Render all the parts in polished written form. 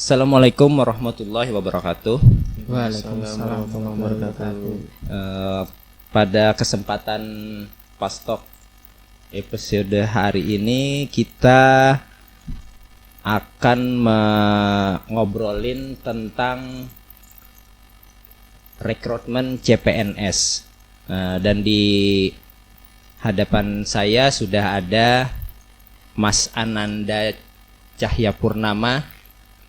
Assalamualaikum warahmatullahi wabarakatuh. Waalaikumsalam warahmatullahi wabarakatuh. Pada kesempatan Pastok episode hari ini kita akan ngobrolin tentang rekrutmen CPNS. Dan di hadapan saya sudah ada Mas Ananda Cahyapurnama.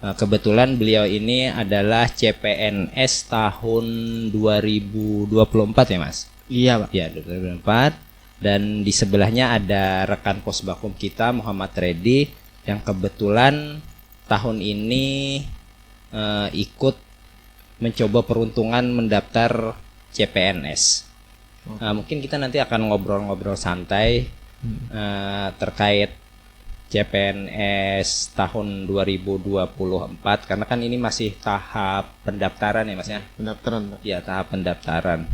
Kebetulan beliau ini adalah CPNS tahun 2024 ya Mas? Iya Pak. Ya 2024. Dan di sebelahnya ada rekan Posbakum kita Muhammad Reddy yang kebetulan tahun ini ikut mencoba peruntungan mendaftar CPNS. Mungkin kita nanti akan ngobrol-ngobrol santai terkait CPNS tahun 2024 karena kan ini masih tahap pendaftaran ya Mas ya? Pendaftaran Pak. Ya tahap pendaftaran.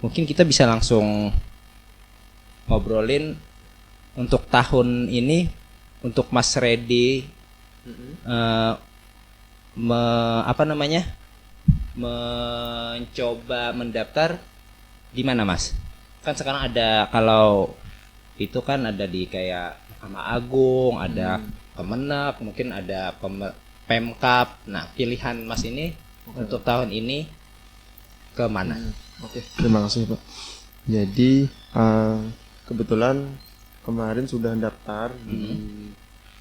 Mungkin kita bisa langsung ngobrolin untuk tahun ini untuk Mas Reddy mencoba mendaftar di mana Mas? Kan sekarang ada kalau itu kan ada di kayak Mahkamah Agung, ada Kemenak, mungkin ada Pemkap. Nah, pilihan Mas ini untuk tahun ini ke mana? Oke, terima kasih Pak. Jadi kebetulan kemarin sudah daftar di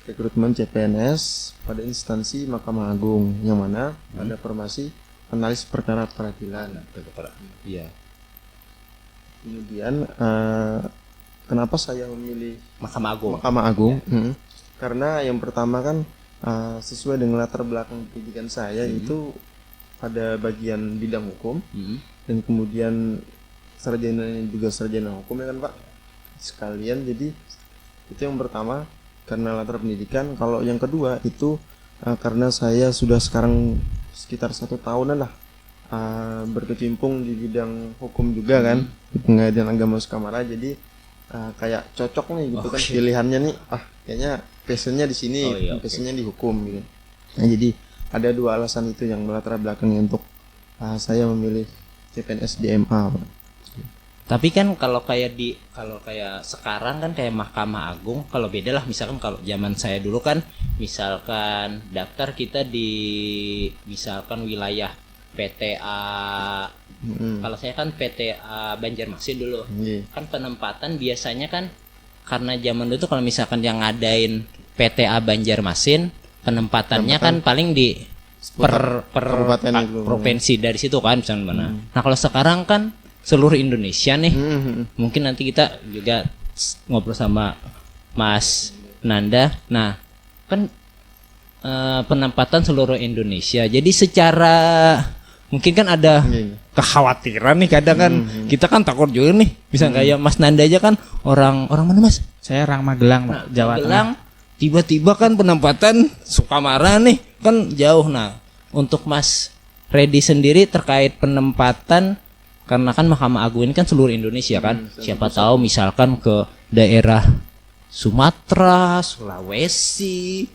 rekrutmen CPNS pada instansi Mahkamah Agung yang mana ada formasi analis perkara peradilan. Iya. Kemudian kenapa saya memilih Mahkamah Agung? Mahkamah Agung? Karena yang pertama kan sesuai dengan latar belakang pendidikan saya itu pada bagian bidang hukum dan kemudian sarjana juga sarjana hukum ya kan Pak sekalian. Jadi itu yang pertama karena latar pendidikan. Kalau yang kedua itu karena saya sudah sekarang sekitar 1 tahunan lah berkecimpung di bidang hukum juga kan di Pengadilan Agama Sukamara. Jadi kayak cocok nih gitu kan pilihannya nih kayaknya passionnya di sini, passionnya di hukum gitu. Nah, jadi ada 2 alasan itu yang melatar belakangnya untuk saya memilih CPNS di MA. Tapi kan kalau kayak sekarang kan kayak Mahkamah Agung kalau beda lah, misalkan kalau zaman saya dulu kan misalkan daftar kita di misalkan wilayah PTA. Kalau saya kan PTA Banjarmasin dulu. Kan penempatan biasanya kan karena zaman dulu tuh kalau misalkan yang ngadain PTA Banjarmasin penempatannya kan paling di per provinsi dari situ kan misalnya mana. Nah, kalau sekarang kan seluruh Indonesia nih. Mungkin nanti kita juga ngobrol sama Mas Nanda. Nah, kan penempatan seluruh Indonesia. Jadi secara mungkin kan ada kekhawatiran nih kadang kan kita kan takut juga nih bisa kayak Mas Nanda aja kan orang mana Mas? Saya orang Magelang Pak, Jawa Tengah. Tiba-tiba kan penempatan Sukamara nih kan jauh. Nah, untuk Mas Reddy sendiri terkait penempatan karena kan Mahkamah Agung ini kan seluruh Indonesia kan. Siapa tahu misalkan ke daerah Sumatera, Sulawesi,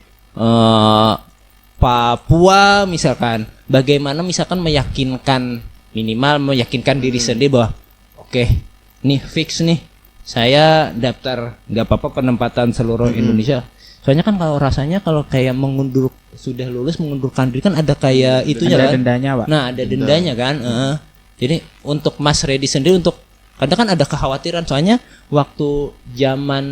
Papua misalkan, bagaimana misalkan meyakinkan diri sendiri bahwa oke, nih fix nih saya daftar nggak apa-apa penempatan seluruh Indonesia. Soalnya kan kalau rasanya kalau kayak sudah lulus mengundurkan diri kan ada kayak itunya ada kan. Dendanya Pak. Nah ada dendanya kan. Jadi untuk Mas Reddy sendiri kadang kan ada kekhawatiran soalnya waktu zaman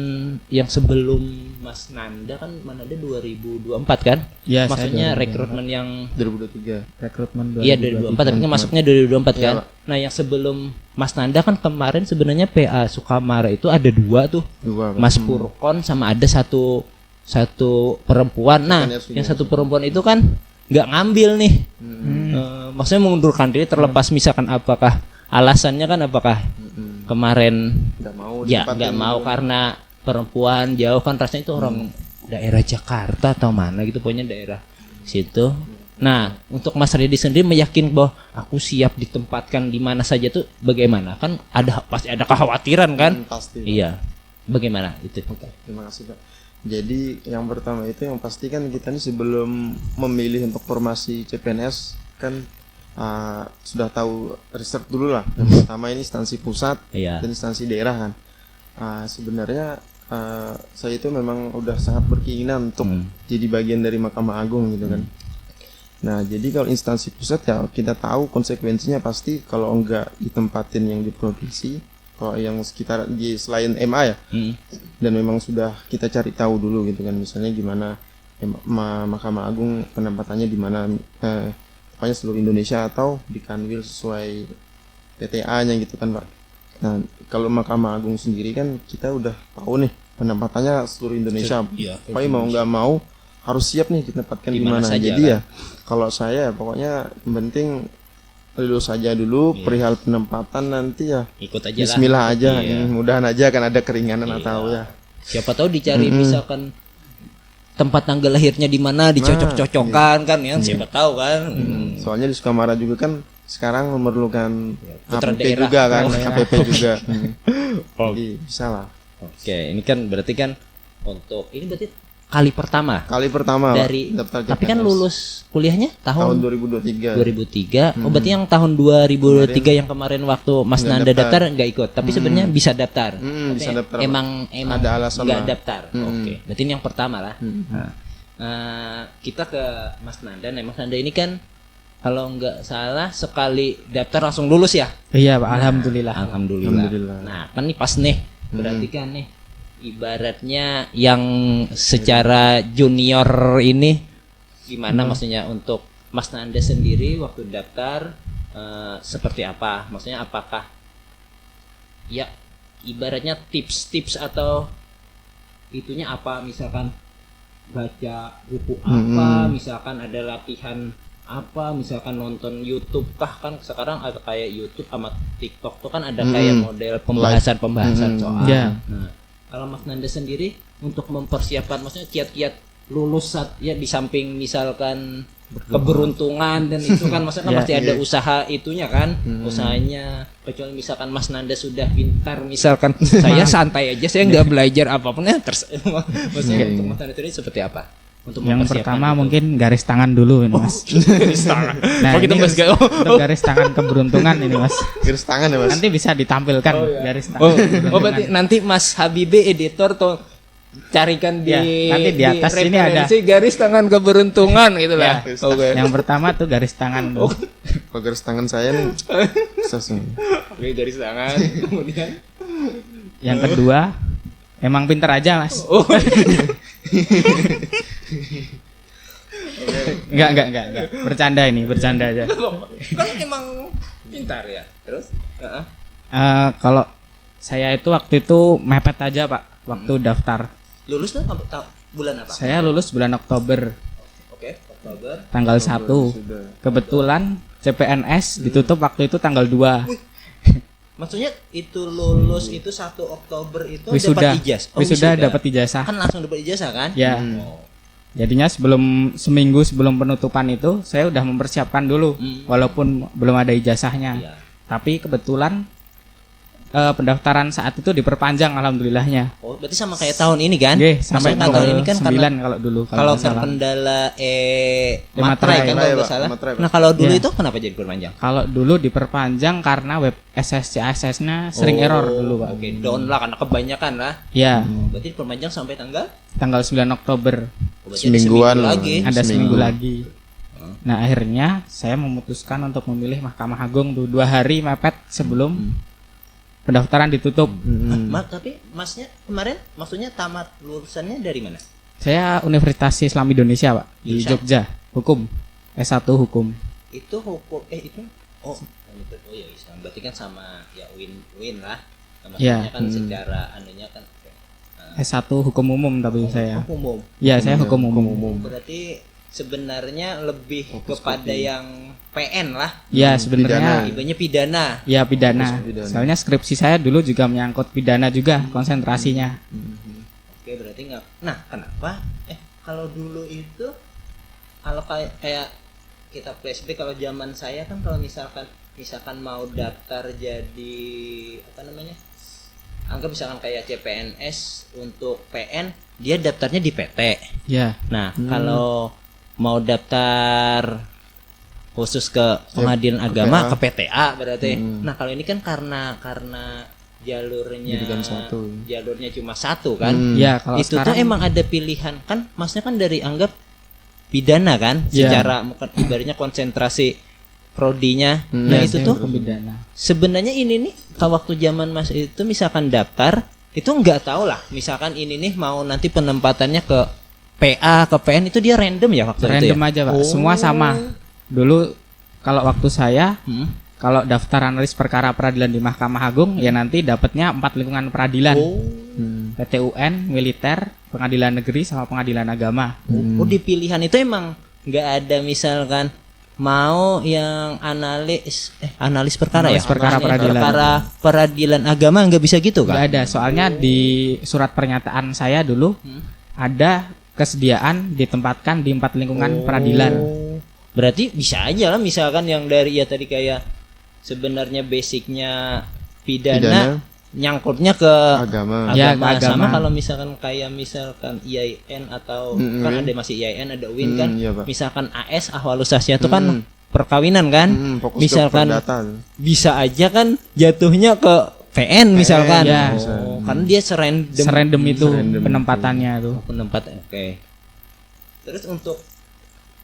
yang sebelum Mas Nanda kan Nanda 2024 kan? Ya, maksudnya rekrutmen yang 2023. Rekrutmen 2023. Iya 2024 tapi kan masuknya 2024 kan? Ya, nah yang sebelum Mas Nanda kan kemarin sebenarnya PA Sukamara itu ada 2 tuh. 2, Mas Purkon sama ada satu perempuan. Nah yang satu perempuan itu kan nggak ngambil nih. Maksudnya mengundurkan diri terlepas misalkan apakah alasannya kan apakah kemarin nggak mau karena perempuan jauh kan rasanya itu orang daerah Jakarta atau mana gitu pokoknya daerah situ. Nah untuk Mas Reddy sendiri meyakinkan bahwa aku siap ditempatkan di mana saja tuh bagaimana kan pasti ada kekhawatiran kan? Pasti. Iya bagaimana itu? Terima kasih Pak. Jadi yang pertama itu yang pasti kan kita nih sebelum memilih untuk formasi CPNS kan sudah tahu riset dulu lah. Yang pertama ini instansi pusat Iya. dan instansi daerah kan. Sebenarnya saya itu memang udah sangat berkeinginan untuk jadi bagian dari Mahkamah Agung gitu kan. Nah jadi kalau instansi pusat ya kita tahu konsekuensinya pasti kalau enggak ditempatin yang di provinsi, kalau yang sekitar di selain MA ya, dan memang sudah kita cari tahu dulu gitu kan, misalnya gimana Mahkamah Agung penempatannya di mana, pokoknya seluruh Indonesia atau di Kanwil sesuai PTA-nya gitu kan Pak. Nah kalau Mahkamah Agung sendiri kan kita udah tahu nih penempatannya seluruh Indonesia, Iya, pokoknya mau nggak mau harus siap nih ditempatkan di mana. saja, Jadi kan? ya kalau saya pokoknya yang penting lulus saja dulu, perihal penempatan nanti ya Ikut aja lah. Bismillah aja, Iya. mudahan aja kan ada keringanan Iya. atau ya. Siapa tahu dicari misalkan tempat tanggal lahirnya di mana, dicocok-cocokkan kan ya, siapa tahu kan. Soalnya di Sukamara juga kan sekarang memerlukan putra KPP daerah. juga kan, Oh, KPP juga. Oh. Jadi bisa lah. Oke, ini kan berarti kan untuk ini berarti kali pertama Kali pertama Pak, dari daftar tapi kan CPNS. lulus kuliahnya tahun tahun 2023. 2003. Oh, berarti yang tahun 2003 yang kemarin waktu Mas Nggak Nanda daftar. daftar nggak ikut, tapi sebenarnya bisa daftar. Bisa Tapi daftar, Pak. Emang Ada alasan nggak lah. daftar. Oke, berarti ini yang pertama lah. Nah, kita ke Mas Nanda. Nah, Mas Nanda ini kan kalau nggak salah sekali daftar langsung lulus ya? Iya Pak, alhamdulillah. Alhamdulillah. Alhamdulillah. Nah, kan nih pas nih, berarti kan nih ibaratnya yang secara junior ini gimana maksudnya untuk Mas Nanda sendiri waktu daftar seperti apa? Maksudnya apakah ya ibaratnya tips-tips atau itunya apa, misalkan baca buku apa, misalkan ada latihan apa, misalkan nonton YouTube kah, kan sekarang ada kayak YouTube sama TikTok tuh kan ada kayak model pembahasan soal. Ya. Nah, kalau Mas Nanda sendiri untuk mempersiapkan maksudnya kiat-kiat lulus ya di samping misalkan keberuntungan dan itu kan maksudnya kan Ya, pasti ada usaha itunya kan, usahanya. Kecuali misalkan Mas Nanda sudah pintar, misalkan saya santai aja, saya nggak belajar apapun ya maksudnya untuk Mas Nanda sendiri seperti apa? Untuk Yang mempersiapkan pertama itu. mungkin garis tangan dulu ini Mas. Garis tangan. Nah, Oh, kita ini bahas gak- untuk garis tangan keberuntungan ini Mas. Garis tangan ya Mas. Nanti bisa ditampilkan garis tangan. Oh, keberuntungan. berarti nanti Mas Habibi editor tuh carikan di Ya, nanti di atas sini ada. referensi garis tangan keberuntungan gitu lah. Ya. Oke. Yang pertama tuh garis tangan dulu. Kalau garis tangan saya nih sukses nih. Oke, garis tangan. Kemudian Yang kedua, emang pinter aja Mas. oh, Enggak. Bercanda ini, bercanda aja. kan emang pintar ya. Terus? Heeh. Kalau saya itu waktu itu mepet aja Pak, waktu daftar. Lulus tuh bulan apa? Saya lulus bulan Oktober, Oke, Oktober. tanggal 1. Sudah. Kebetulan CPNS ditutup waktu itu tanggal 2. Maksudnya itu lulus itu 1 Oktober itu Wisuda. dapat ijazah. Oh, Wisuda dapat ijazah. Kan langsung dapat ijazah kan? Ya. Oh. Jadinya seminggu sebelum penutupan itu saya udah mempersiapkan dulu, walaupun belum ada ijazahnya. Iya. Tapi kebetulan pendaftaran saat itu diperpanjang alhamdulillahnya. Oh, berarti sama kayak tahun ini kan? Oke, sampai Maksudnya tahun ini kan 9 kalau dulu kalau nggak salah. terkendala materai Materai, kan kalau Pak, nggak salah. materai, Pak. Nah, kalau dulu Iya. itu kenapa jadi perpanjang? Kalau dulu diperpanjang karena web SSC-nya sering error dulu Pak. Oke, down lah karena kebanyakan lah. Ya, Berarti perpanjang sampai tanggal tanggal 9 Oktober. oh, berarti ada Semingguan seminggu lah. lagi. Ada seminggu Seminggu. lagi. Nah akhirnya saya memutuskan untuk memilih Mahkamah Agung tuh 2 hari mepet sebelum pendaftaran ditutup. Tapi masnya kemarin maksudnya tamat lulusannya dari mana? Saya Universitas Islam Indonesia Pak, di Jurusan? Jogja, hukum, S1 hukum. Itu hukum itu oh ya Islam. Berarti kan sama ya win lah. Maksudnya Iya. kan secara anunya kan S1 hukum umum tapi saya. umum. Ya saya hukum umum. Berarti sebenarnya lebih kepada yang PN lah. Ya sebenarnya Ibanya pidana. ya pidana. Pidana. Soalnya skripsi saya dulu juga menyangkut pidana juga konsentrasinya. Oke, berarti nggak. Nah, kenapa? Kalau dulu itu kalau kayak kita flashback kalau zaman saya kan kalau misalkan mau daftar jadi apa namanya? Anggap misalkan kayak CPNS untuk PN dia daftarnya di PT. Ya. Nah, kalau mau daftar khusus ke pengadilan agama PA. ke PTA berarti. Nah, kalau ini kan karena jalurnya Pendidikan satu. jalurnya cuma satu kan. Ya, kalau Itu tuh sekarang emang ada pilihan kan, maksudnya kan dari anggap pidana kan, Iya. secara bukan ibaratnya konsentrasi prodinya. Nah, ya, itu saya tuh hukum pidana. sebenarnya ini nih kalau waktu zaman Mas itu misalkan daftar itu nggak tahu lah, misalkan ini nih mau nanti penempatannya ke PA ke PN itu dia random ya waktu itu ya. Random aja, Pak. Semua sama. Dulu kalau waktu saya Hmm. kalau daftar analis perkara peradilan di Mahkamah Agung ya nanti dapatnya 4 lingkungan peradilan. PTUN, militer, pengadilan negeri sama pengadilan agama. Oh, di pilihan itu emang nggak ada misalkan mau yang analis perkara Analis ya, perkara peradilan. perkara peradilan agama nggak bisa gitu Nggak kan? ada, soalnya di surat pernyataan saya dulu ada kesediaan ditempatkan di 4 lingkungan peradilan. Berarti bisa aja lah misalkan yang dari ya tadi kayak sebenarnya basicnya pidana nyangkutnya ke Agama. Ya, agama. ke Sama agama. kalau misalkan kayak misalkan IAIN atau kan UIN. ada masih IAIN ada UIN kan, Iya, Pak. misalkan AS ahwalus sahsyah itu kan perkawinan kan, Fokus misalkan ke perdata. bisa aja kan jatuhnya ke PN misalkan. ya. Oh, karena dia Serandom itu penempatannya itu. penempatan. Oke. Terus untuk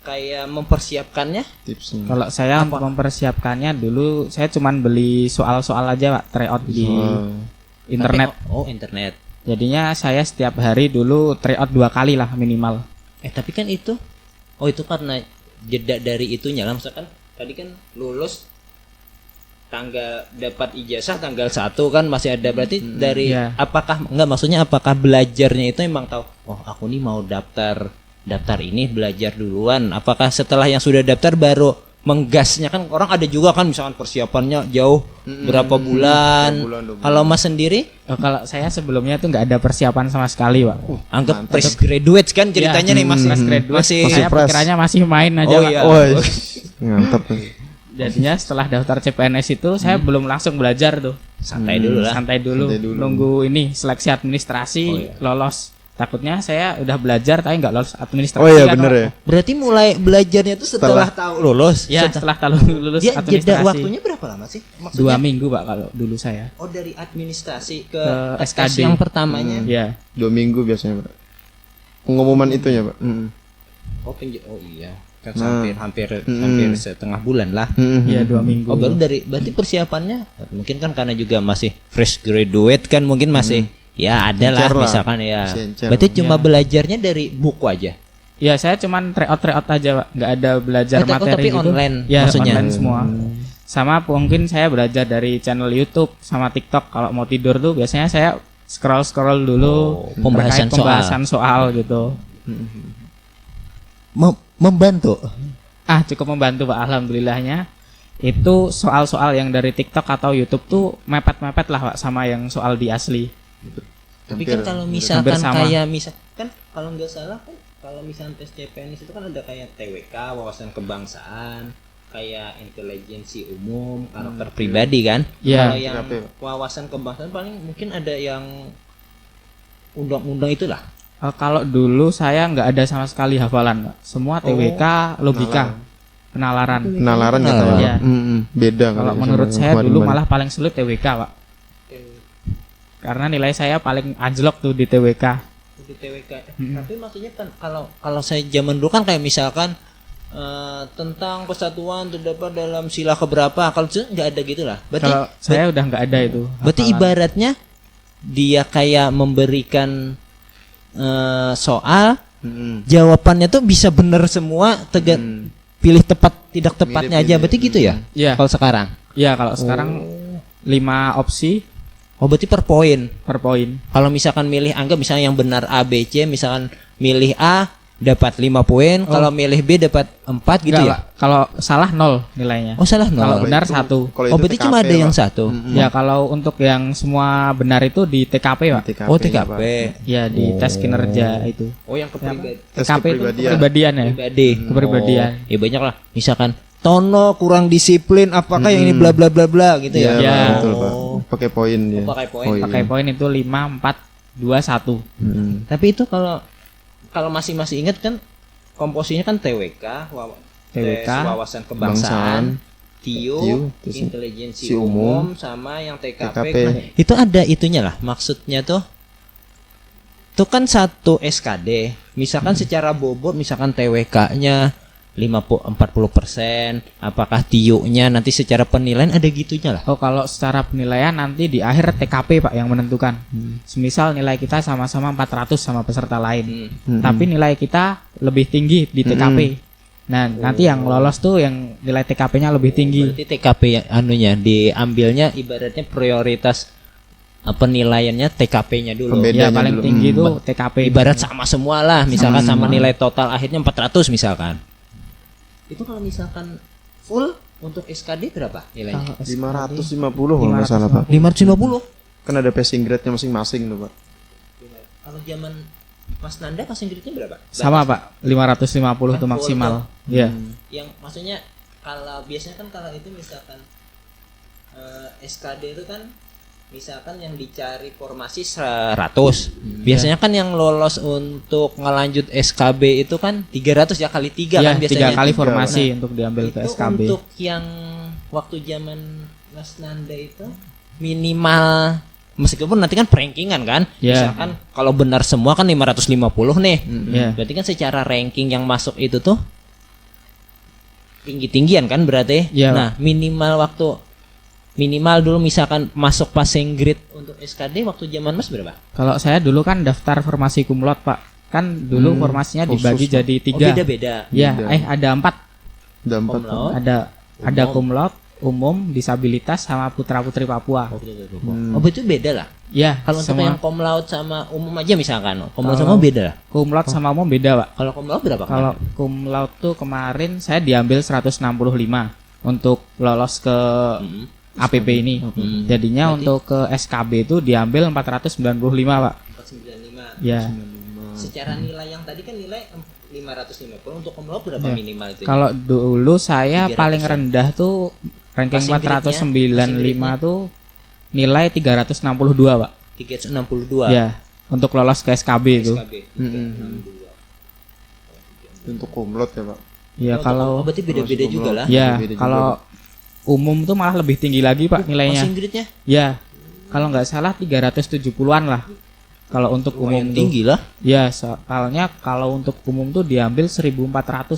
kayak mempersiapkannya Tipsnya. Kalau saya untuk mempersiapkannya dulu saya cuman beli soal-soal aja Pak, tryout di internet. Oh, internet. Jadinya saya setiap hari dulu tryout 2 kali lah minimal. Tapi kan itu itu karena jeda dari itunya lah, misalkan tadi kan lulus tanggal dapat ijazah tanggal 1 kan masih ada berarti dari Iya. apakah enggak maksudnya apakah belajarnya itu emang tahu aku nih mau daftar ini belajar duluan, apakah setelah yang sudah daftar baru menggasnya? Kan orang ada juga kan misalkan persiapannya jauh berapa bulan. Kalau Mas sendiri Kalau saya sebelumnya tuh nggak ada persiapan sama sekali Pak. anggap fresh graduate kan ceritanya nih masih Fresh graduate. masih Saya fresh. pikirannya masih main aja Oh, Pak. iya. Wah, ngantep. Jadinya setelah daftar CPNS itu saya belum langsung belajar tuh. santai dulu lah. Santai dulu, Santai dulu. nunggu ini seleksi administrasi lolos. Takutnya saya udah belajar tapi nggak lolos administrasi. Oh iya kan, bener Pak. ya. Berarti mulai belajarnya itu setelah tahu lulus. Ya setelah lulus Dia jeda administrasi. waktunya berapa lama sih? 2 minggu Pak kalau dulu saya. Oh, dari administrasi ke Ke SKD SKD. yang pertamanya. Ya. 2 minggu biasanya, Pak. Pengumuman itunya, Pak. Oh iya. Kan hampir setengah bulan lah. Iya 2 minggu. Oh, baru berarti persiapannya mungkin kan karena juga masih fresh graduate kan mungkin masih ya ada lah Encer lah. misalkan ya. Masih encer. Berarti cuma belajarnya dari buku aja. Ya saya cuman tryout aja Pak, nggak ada belajar materi tapi gitu. online Ya maksudnya. online semua. Sama mungkin saya belajar dari channel YouTube sama TikTok. Kalau mau tidur tuh biasanya saya scroll dulu pembahasan terkait pembahasan soal gitu. Membantu. Cukup membantu Pak, alhamdulillahnya. Itu soal-soal yang dari TikTok atau YouTube tuh mepet-mepet lah Pak sama yang soal di asli. Tapi kan kalau misalkan sama. kayak kan kalau nggak salah kan kalau misalkan tes CPNS itu kan ada kayak TWK, wawasan kebangsaan, kayak intelijensi umum, karakter pribadi kan. Iya. Kalau yang TKP. wawasan kebangsaan paling mungkin ada yang undang-undang itulah. Kalau dulu saya nggak ada sama sekali hafalan Pak. Semua TWK, logika, penalaran. Penalaran kata Pak. Iya. Beda Kalau sama menurut yang saya kemarin. dulu malah paling sulit TWK Pak. Karena nilai saya paling anjlok tuh di TWK. Di TWK. Tapi maksudnya kan kalau saya zaman dulu kan kayak misalkan tentang kesatuan terdapat dalam sila keberapa, kalau itu nggak ada gitu lah. Berarti Kalau saya udah nggak ada itu. berarti hafalan. ibaratnya dia kayak memberikan soal jawabannya tuh bisa bener semua, pilih tepat tidak tepatnya aja, berarti gitu ya? Iya. Kalau sekarang. Ya kalau sekarang 5 opsi Oh, berarti per poin. per poin. Kalau misalkan milih anggap misalnya yang benar A, B, C, misalkan milih A dapat 5 poin, kalau milih B dapat 4 gitu Enggak, ya? Pak. Kalau salah 0 nilainya. Oh, salah Kalau 0. benar itu- 1. Kalau Oh, itu berarti TKP, cuma ada yang Pak. 1. Ya kalau untuk yang semua benar itu di TKP Pak. TKP, Oh, Pak. TKP. Ya di tes kinerja itu. Oh, yang kepribadian. Tes TKP itu kepribadian. kepribadian ya. Pribadi. Kepribadian. Oh, ya banyak lah. Misalkan Tono kurang disiplin, apakah yang ini bla bla bla bla gitu ya? Ya. Betul, Pak. Pakai poin dia. Oh, pakai poin. Pakai poin itu 5, 4, 21. Tapi itu kalau masih ingat kan komposisinya kan TWK, TWK, tes wawasan kebangsaan, TIO, terus intelijensi si umum, umum, sama yang TKP. TKP. Nah, itu ada itunya lah. Maksudnya tuh kan satu SKD. Misalkan secara bobot misalkan TWK-nya 40%, apakah TIO-nya nanti secara penilaian ada gitunya lah. Oh, kalau secara penilaian nanti di akhir TKP Pak yang menentukan. Semisal nilai kita sama-sama 400 sama peserta lain. Tapi nilai kita lebih tinggi di TKP. Nah, nanti yang lolos tuh yang nilai TKP-nya lebih tinggi. Berarti TKP anunya diambilnya ibaratnya prioritas penilaiannya TKP-nya dulu. Pembedanya Ya, paling dulu. tinggi itu TKP. Ibarat sama semua lah, misalkan sama nilai total akhirnya 400 misalkan. Itu kalau misalkan full untuk SKD berapa nilainya? 550 kalau nggak salah Pak. 550. Kan ada passing grade-nya masing-masing tuh Pak. Kalau zaman Mas Nanda passing grade-nya berapa? Sama Pak, 550 itu maksimal. Iya. Yang maksudnya kalau biasanya kan kalau itu misalkan SKD itu kan misalkan yang dicari formasi 100. Biasanya kan yang lolos untuk ngelanjut SKB itu kan 300 ya kali 3 Iya, kan biasanya. 3 kali formasi untuk diambil ke Itu SKB. untuk yang waktu zaman Mas Nanda itu minimal, meskipun nanti kan rankingan kan. Ya. Misalkan kalau benar semua kan 550 nih. Ya. Berarti kan secara ranking yang masuk itu tuh tinggi-tinggian kan berarti. Ya. Nah, minimal dulu misalkan masuk passing grade untuk SKD waktu zaman Mas berapa? Kalau saya dulu kan daftar formasi kumlot Pak. Kan dulu formasinya khusus, dibagi Pak. jadi 3. Oh, beda-beda. Ya, Beda. ada 4. Ada 4 Pak. Kumlot. Ada kumlot, umum, disabilitas sama putra-putri Papua. Oh, itu beda lah. Ya, Kalau untuk semua yang cum laude sama umum aja misalkan, cum laude Kalau- sama beda lah. kumlot sama umum beda, Pak. Kalau cum laude berapa? Kalau cum laude tuh kemarin saya diambil 165 untuk lolos ke APP ini. Jadinya untuk ke SKB itu diambil 495, Pak. 495. Ya. Secara nilai yang tadi kan nilai 550, untuk cum laude berapa Ya. minimal itu? Kalau dulu saya 300 paling ya? rendah tuh ranking Passing grade-nya? 495 tuh nilai 362, Pak. 362. Ya, untuk lolos ke SKB itu. SKB. 362. Untuk kumlot ya Pak. Ya kalau berarti beda-beda juga lah. ya beda-beda kalau umum tuh malah lebih tinggi lagi, Pak, nilainya. Passing grade-nya Ya, kalau nggak salah 370-an lah. Kalau untuk umum lumayan tuh. tinggi lah. Ya, soalnya kalau untuk umum tuh diambil 1.400,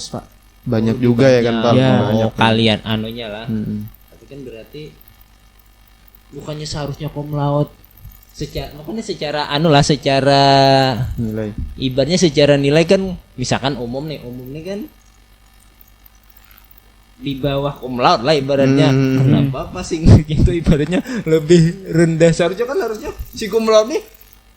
Pak. Banyak juga ya kan Pak. Ya. Banyak. Oh, kalian anunya lah. Mm-mm. Tapi kan berarti bukannya seharusnya cum laude makanya secara secara Nilai. ibaratnya secara nilai kan misalkan umum nih kan di bawah cum laude lah ibaratnya. Kenapa passing gitu ibaratnya lebih rendah, seharusnya si cum laude nih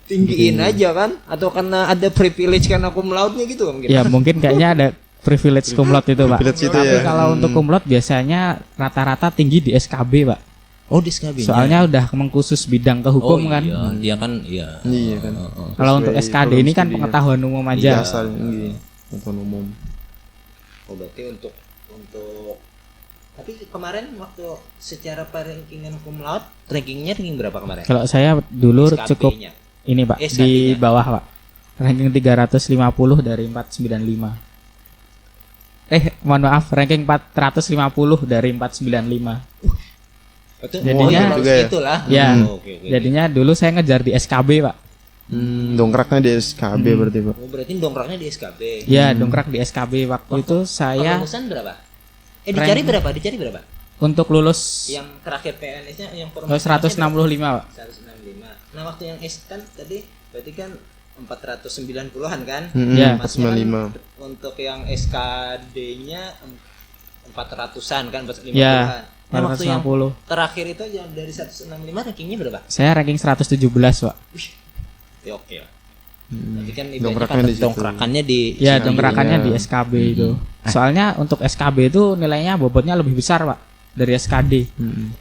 tinggiin aja kan, atau karena ada privilege karena cum laude nya gitu mungkin. Ya, mungkin kayaknya ada privilege cum laude itu, Pak. Privilege itu Tapi ya. kalau untuk cum laude biasanya rata-rata tinggi di SKB, Pak. Oh, di SKB. Soalnya udah mengkhusus bidang ke hukum kan. Iya, dia kan iya. Iya kan. Kalau untuk Sesuai SKD ini kan studinya. pengetahuan umum aja. Dasar tinggi. Untuk umum. Oh, berarti untuk tapi kemarin waktu secara rankingan cum laude rankingnya ranking berapa kemarin? Kalau saya dulu SKB-nya. cukup ini, Pak, SKB-nya. di bawah, Pak. Ranking 350 dari 495. Mohon maaf, ranking 450 dari 495. Itu Jadinya- harus juga ya? itulah. Ya. Oke. Jadinya dulu saya ngejar di SKB, Pak. Dongkraknya di SKB berarti Pak. Oh, berarti dongkraknya di SKB. Ya, dongkrak di SKB waktu itu saya Lulusan berapa? Dicari rank- berapa? Dicari berapa? untuk lulus Yang terakhir PNS-nya yang 165, Pak. 165. Nah, waktu yang S kan tadi berarti kan 490-an kan? Ya. Maksudnya kan 495. untuk yang SKD-nya 400-an kan, 450-an. Ya, Nah, waktu yang 450. terakhir itu yang dari 165 rankingnya berapa? Saya ranking 117, Pak. Ya, oke lah. Berarti kan ibaratnya Dongkraknya kan di situ. dongkrakannya di Ya, SKB-nya. dongkrakannya di SKB itu. Soalnya untuk SKB itu nilainya bobotnya lebih besar, Pak, dari SKD.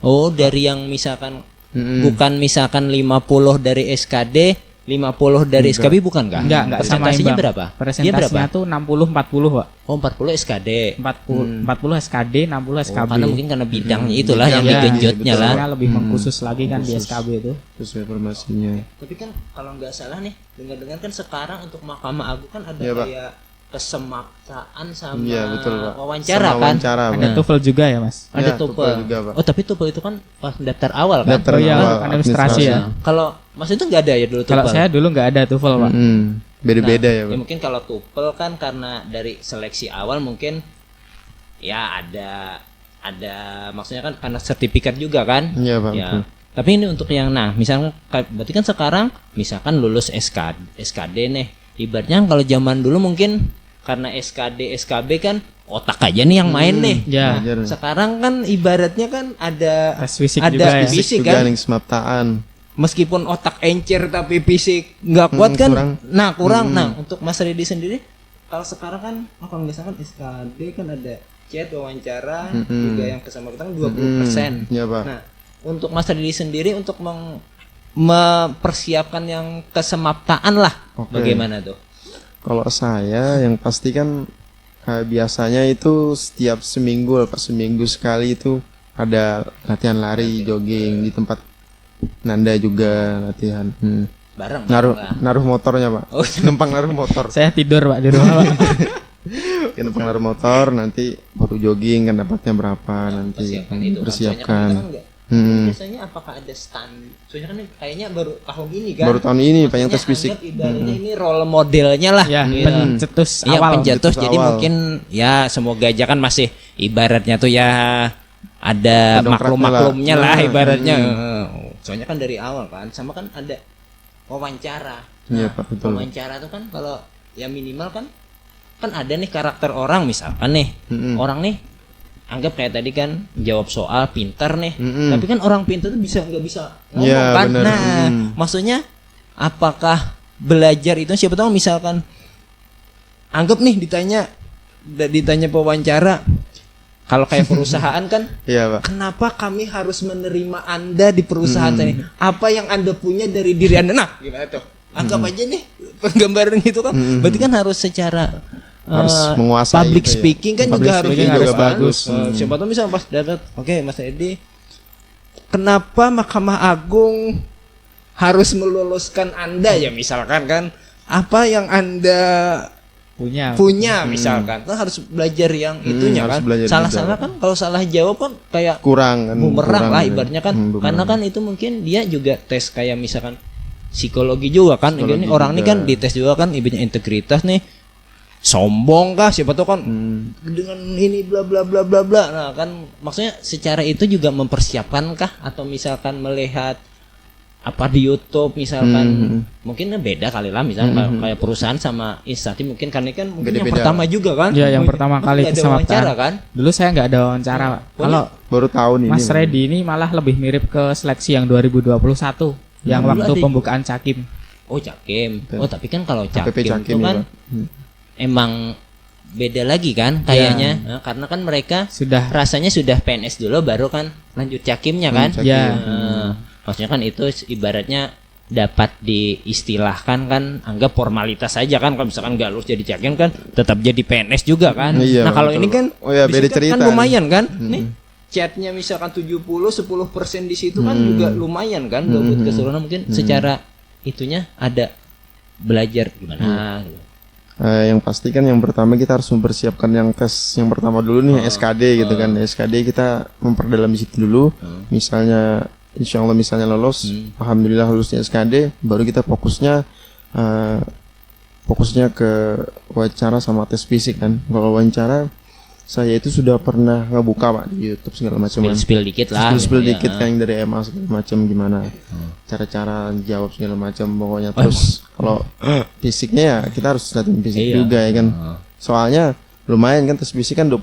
Oh, dari yang misalkan Mm-mm. bukan misalkan 50 dari SKD, 50 dari SKB bukan kah? Enggak sama Presentasinya imbang. berapa? Dia Presentasinya berapa? tuh 60-40 Pak. Oh 40 SKD. 40 SKD, 60 SKB. Karena mungkin karena bidangnya itulah yang Iya, digenjotnya betul. lah. Soalnya lebih mengkhusus lagi kan di SKB itu. sesuai formasinya. Tapi kan kalau nggak salah nih, dengar-dengar kan sekarang untuk Mahkamah Agung kan ada Iya, Pak. kayak kesemaptaan sama Iya, betul, Pak. wawancara Sama kan. wawancara, Pak. Ada TOEFL juga ya Mas. Ada Ya, TOEFL. TOEFL juga, Pak. Oh tapi TOEFL itu kan pas daftar awal kan. Daftar Oh iya, awal, administrasi ya. Kalau Mas itu nggak ada ya dulu TOEFL? Kalau saya dulu nggak ada TOEFL Pak. Beda-beda ya, Ya Pak. mungkin kalau TOEFL kan karena dari seleksi awal mungkin ya ada maksudnya kan karena sertifikat juga kan. Iya, Pak. Ya. betul. Tapi ini untuk yang misalnya berarti kan sekarang misalkan lulus SKD nih. Ibaratnya kalau zaman dulu mungkin karena SKD SKB kan otak aja nih yang main nih. Ya. Belajar. Sekarang kan ibaratnya kan ada Tes fisik ada juga ya. fisik juga kan. nih semaptaan. Meskipun otak encer tapi fisik nggak kuat kan. kurang. Nah, kurang. Nah, untuk Mas Redi sendiri kalau sekarang kan kalau misalkan SKD kan ada chat wawancara juga yang kesamaptaan 20%. Iya, Pak. Nah, untuk Mas Redi sendiri untuk mempersiapkan yang kesemaptaan lah. Oke. Bagaimana tuh? Kalau saya yang pasti kan biasanya itu setiap seminggu Pak, seminggu sekali itu ada latihan lari, jogging di tempat Nanda juga latihan. Bareng Naruh motornya, Pak. Oh. Numpang naruh motor. Saya tidur Pak di rumah Pak. Ya, numpang naruh motor nanti baru jogging kan dapatnya berapa nanti. persiapkan itu. Persiapkan. Soalnya kan kita kan nggak- Hmm. biasanya apakah ada stand? Soalnya kan kayaknya baru tahun ini kan. Baru tahun ini Pak yang tes Maksudnya fisik. anggap ibaratnya ini role modelnya lah. Ya, Iya. pencetus Iya awal. pencetus pencetus jadi awal. mungkin ya semoga aja kan masih ibaratnya tuh ya ada Pendongkratnya maklum-maklumnya lah. lah Nah, ibaratnya. Soalnya kan dari awal kan sama kan ada wawancara. Iya, Pak, betul. Wawancara tuh kan kalau ya minimal kan ada nih karakter orang misalkan nih. Orang nih anggap kayak tadi kan jawab soal pintar nih. Tapi kan orang pintar tuh nggak bisa ngomong Iya, kan. bener. Nah, maksudnya apakah belajar itu siapa tahu misalkan anggap nih ditanya pewawancara kalau kayak perusahaan kan Iya, Pak. kenapa kami harus menerima Anda di perusahaan ini? Apa yang Anda punya dari diri Anda? Nah, gimana tuh? Anggap aja nih penggambaran itu kan. Berarti kan harus secara Harus menguasai public itu ya. speaking kan Public juga harus speaking juga bagus. Siapa tahu misalnya pas dapat, oke Mas Edi, kenapa Mahkamah Agung harus meluluskan Anda ya misalkan kan? Apa yang Anda punya misalkan kan harus belajar yang itunya harus kan belajar salah-salah juga. kan kalau salah jawab kan kayak Kurang kan. bumerang kurang lah ya. ibaratnya kan bumerang. karena kan itu mungkin dia juga tes kayak misalkan psikologi juga kan Psikologi ini orang ini juga. kan dites juga kan ibaratnya integritas nih sombong kah siapa tahu kan dengan ini bla bla bla bla bla nah kan maksudnya secara itu juga mempersiapkan kah atau misalkan melihat apa di YouTube misalkan mungkin kan beda kali lah misalkan kayak perusahaan sama instansi mungkin karena kan mungkin yang Beda-beda. pertama juga kan Ya, yang pertama kali nggak ada kesemaptaan. wawancara kan Dulu saya nggak ada wawancara Pak. Kalau Baru tahun ini. Mas Redi ini malah lebih mirip ke seleksi yang 2021 yang Dulu waktu ada- pembukaan Cakim. oh Cakim oh tapi kan kalau KPP Cakim Cakim itu ya, kan Pak. emang beda lagi kan kayaknya. Nah, karena kan mereka Sudah rasanya sudah PNS dulu baru kan lanjut Cakimnya kan. Cakim. ya. Maksudnya kan itu ibaratnya dapat diistilahkan kan anggap formalitas saja kan kalau misalkan nggak lulus jadi Cakim kan tetap jadi PNS juga kan. Iya, Nah, kalau betul. ini kan Oh ya, beda bisikan cerita. kan lumayan kan. Nih chatnya misalkan 10% di situ kan juga lumayan kan buat keseluruhan mungkin secara itunya ada belajar gimana gitu. Yang pasti kan yang pertama kita harus mempersiapkan yang tes yang pertama dulu nih SKD gitu kan. SKD kita memperdalam di situ dulu. Misalnya insya Allah misalnya lolos, alhamdulillah lolusnya SKD, baru kita fokusnya ke wawancara sama tes fisik kan. Kalau wawancara saya itu sudah pernah ngebuka Pak di YouTube segala macam kan. Spill dikit lah. Spill gitu ya. dikit kan yang dari MA segala macam gimana cara-cara jawab segala macam pokoknya terus kalau fisiknya ya kita harus latihan fisik Iya. juga ya kan soalnya lumayan kan tes fisik kan 20%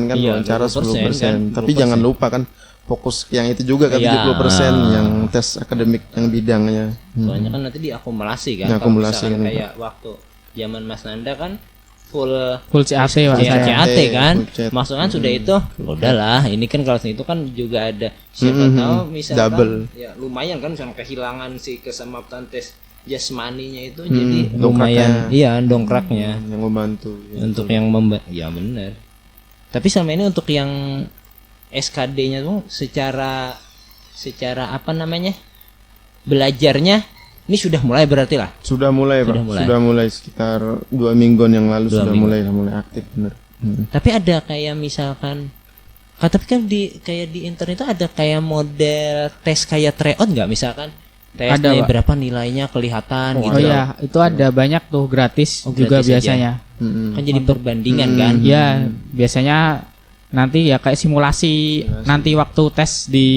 kan Iya, wawancara 20% 10% kan, tapi 20%. jangan lupa kan fokus yang itu juga kan Iya. 70% yang tes akademik yang bidangnya. Soalnya kan nanti diakumulasi kan. Kalau Diakumulasi misalkan kan, kayak waktu zaman Mas Nanda kan full CAT Pak CAT saya. kan. full chat. Maksudnya sudah itu udahlah, ini kan kalau itu kan juga ada siapa tahu misalkan Double. ya lumayan kan misalnya kehilangan si kesemapatan tes jasmaninya itu jadi dongkraknya. lumayan dongkraknya yang membantu untuk yang ya benar. Tapi sama ini untuk yang SKD-nya tuh secara apa namanya belajarnya ini sudah mulai berarti lah. sudah mulai Pak. Sudah mulai. Sudah mulai sekitar 2 mingguan yang lalu 2 sudah minggu. mulai aktif bener. Tapi ada kayak misalkan tapi kan kayak di internet itu ada kayak model tes kayak tryout nggak misalkan Ada, tesnya Pak. berapa nilainya kelihatan Oh gitu. iya, itu ada banyak tuh gratis Oh, juga gratis aja. biasanya. Kan jadi perbandingan kan. Ya, biasanya nanti ya kayak simulasi nanti waktu tes di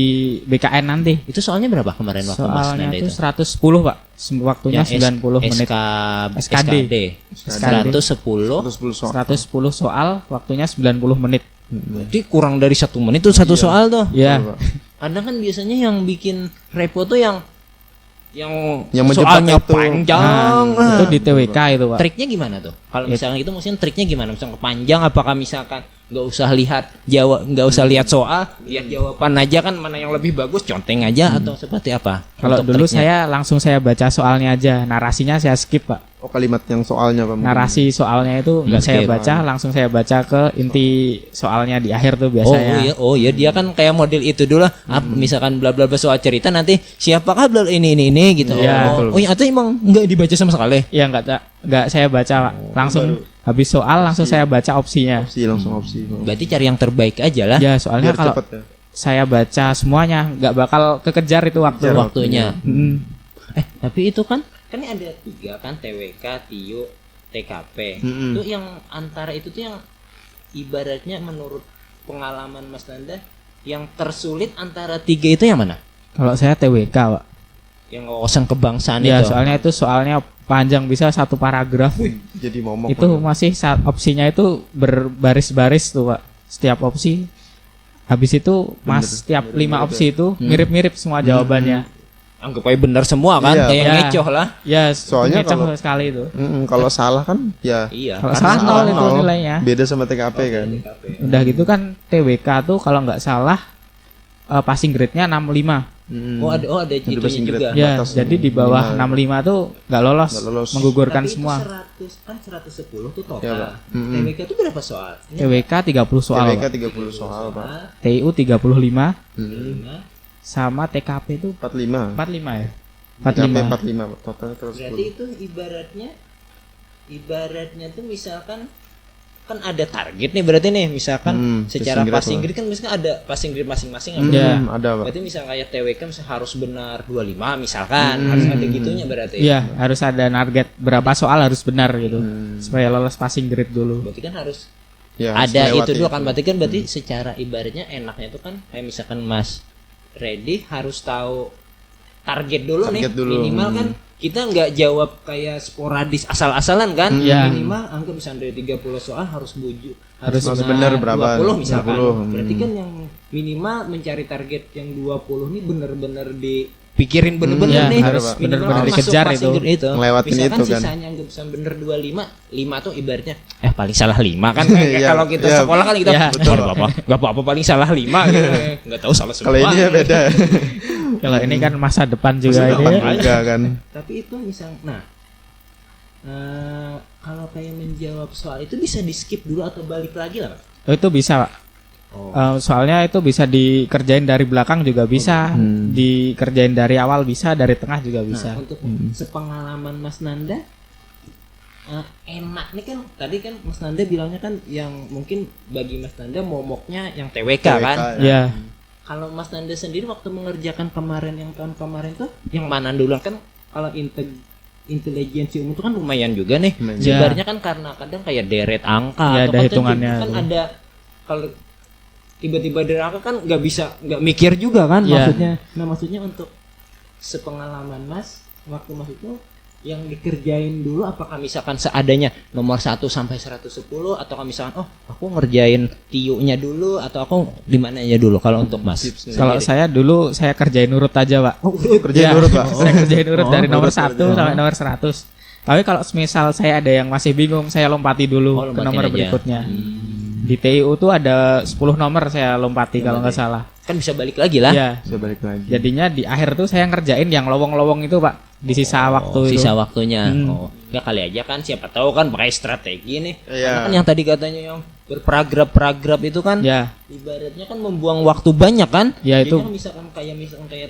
BKN nanti. Itu soalnya berapa kemarin waktu Mas Soalnya Nanda itu itu? 110, Pak. Waktunya Yang 90 menit. SKD. 110. 110 soal. 110 soal, waktunya 90 menit. Jadi kurang dari 1 menit tuh satu soal tuh. Ya. Pak. Ada kan biasanya yang bikin repo tuh yang Yang menjebak soalnya itu. panjang. Itu di TWK itu, Pak. Triknya gimana tuh? Kalau misalnya itu mungkin triknya gimana? Misalnya panjang apakah misalkan nggak usah lihat lihat soal, lihat jawaban aja kan mana yang lebih bagus, conteng aja atau seperti apa? Kalau Untuk dulu triknya. saya baca soalnya aja, narasinya saya skip, Pak. Oh, kalimat yang soalnya Pak. mungkin. Narasi soalnya itu nggak saya skip. baca, langsung saya baca ke inti soalnya di akhir tuh biasanya. Oh iya dia kan kayak model itu dulu lah. Misalkan bla bla bla soal cerita nanti siapakah bla ini gitu. Iya, betul. Oh iya atau emang nggak dibaca sama sekali? Iya nggak saya baca, Pak. Langsung habis soal langsung saya baca opsinya. Langsung opsi. Berarti cari yang terbaik aja lah Ya soalnya Biar kalau cepet ya. saya baca semuanya nggak bakal kekejar itu waktunya. Tapi itu kan ini ada 3 kan TWK, TIO, TKP. Itu yang antara itu tuh yang ibaratnya menurut pengalaman Mas Nanda yang tersulit antara 3 itu yang mana? kalau saya TWK, Pak. Yang wawasan kebangsaan Ya itu. soalnya itu soalnya panjang bisa 1 paragraf. Jadi momok. Itu Pak. masih opsinya itu berbaris-baris tuh, Pak. Setiap opsi. Habis itu setiap 5 opsi itu mirip-mirip semua jawabannya. Anggap aja benar semua kan, Iya. kayak Ya. ngecoh lah. Ya, Soalnya ngecoh kalau- sekali itu. Kalau salah kan ya Iya. Kalau kan salah nol itu nol. nilainya. Beda sama TKP kan. Udah gitu kan TWK tuh kalau nggak salah passing grade-nya 65. Oh ada itunya passing grade. juga. Ya, Batas jadi di bawah 65. 65 tuh nggak lolos, Nggak lolos. menggugurkan Tapi semua. itu 110 tuh total. Ya, Pak. TWK itu berapa soal? TWK 30 soal, TWK Pak. 30 soal, Pak. TIU 35 5. sama TKP itu 45. 45 ya. TKP 45. 45, Pak. Totalnya Berarti 110. itu ibaratnya tuh misalkan kan ada target nih berarti nih misalkan secara passing grade kan misalkan ada passing grade masing-masing apa? Ya. Ada, Pak. Berarti misalnya kayak TWK misalnya harus benar 25 misalkan harus ada gitunya berarti. Iya, harus ada target berapa soal harus benar gitu. Supaya lolos passing grade dulu. Berarti kan harus Ya, ada harus itu melewati dulu kan berarti secara ibaratnya enaknya itu kan kayak misalkan Mas Ready harus tahu target dulu Target nih dulu. minimal kan kita nggak jawab kayak sporadis asal-asalan kan Iya. minimal anggap misalnya dari 30 soal harus Harus benar berapa? 20 misalkan 20. berarti kan yang minimal mencari target yang 20 nih bener-bener dipikirin bener-bener Iya, nih harus Minimal bener-bener masuk dikejar passing itu. grade Ngelewatin misalkan itu kan. sisanya anggap misalnya bener 25 tuh ibaratnya paling salah 5 kan Iya, kalau kita iya, sekolah kan kita iya. nggak apa-apa paling salah 5 gitu nggak tahu salah semua Kalau ini ya beda. Kalau ini kan masa depan juga ini. Depan juga kan. tapi itu misal kalau kayak menjawab soal itu bisa di skip dulu atau balik lagi lah Pak? Oh, itu bisa, Pak. Soalnya itu bisa dikerjain dari belakang juga bisa, dikerjain dari awal bisa, dari tengah juga bisa. Nah, untuk sepengalaman Mas Nanda enak nih kan tadi kan Mas Nanda bilangnya kan yang mungkin bagi Mas Nanda momoknya yang TWK kan. Ya, Kalau Mas Nanda sendiri waktu mengerjakan yang tahun kemarin tuh yang mana dulu kan kalau intelijensi umum itu kan lumayan juga nih. Lumayan. Sebenarnya kan karena kadang kayak deret angka Ya, atau ada kan hitungannya kan tuh. ada kalau tiba-tiba deret angka kan nggak mikir juga kan Ya. maksudnya untuk sepengalaman Mas waktu Mas itu yang dikerjain dulu apakah misalkan seadanya nomor 1 sampai 110 atau misalkan aku ngerjain TIU-nya dulu atau aku di mananya dulu kalau untuk Mas. kalau saya dulu saya kerjain urut aja, Pak. Kerjain Ya, urut, Pak. Saya kerjain urut dari nomor urut 1 kerjain. sampai nomor 100. Tapi kalau semisal saya ada yang masih bingung, saya lompati dulu ke lompatin nomor aja. berikutnya. Di TIU tuh ada 10 nomor saya lompati kalau nggak salah. Kan bisa balik lagi lah. Ya, Bisa balik lagi. jadinya di akhir tuh saya ngerjain yang lowong-lowong itu, Pak. di sisa waktu itu. Sisa waktunya. Oh, ya kali aja kan siapa tahu kan pakai strategi nih. Iya. Karena kan yang tadi katanya yang berparagraf-paragraf itu kan Ya, ibaratnya kan membuang waktu banyak kan? Ya, Jadi itu. kan misalkan kayak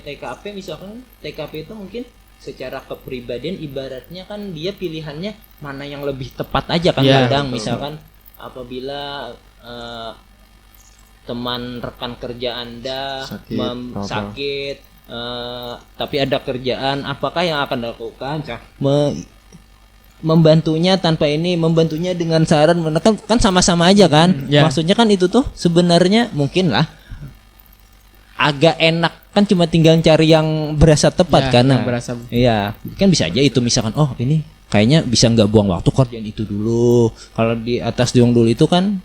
TKP misalkan TKP itu mungkin secara kepribadian ibaratnya kan dia pilihannya mana yang lebih tepat aja kan Ya, kadang betul. misalkan apabila teman rekan kerja Anda Sakit, apa. sakit tapi ada kerjaan apakah yang akan dilakukan membantunya tanpa ini membantunya dengan saran kan sama-sama aja kan Ya. maksudnya kan itu tuh sebenarnya mungkin lah agak enak kan cuma tinggal cari yang berasa tepat Ya, karena yang berasa. iya kan bisa aja itu misalkan oh ini kayaknya bisa nggak buang waktu kerjaan itu dulu kalau di atas diung dulu itu kan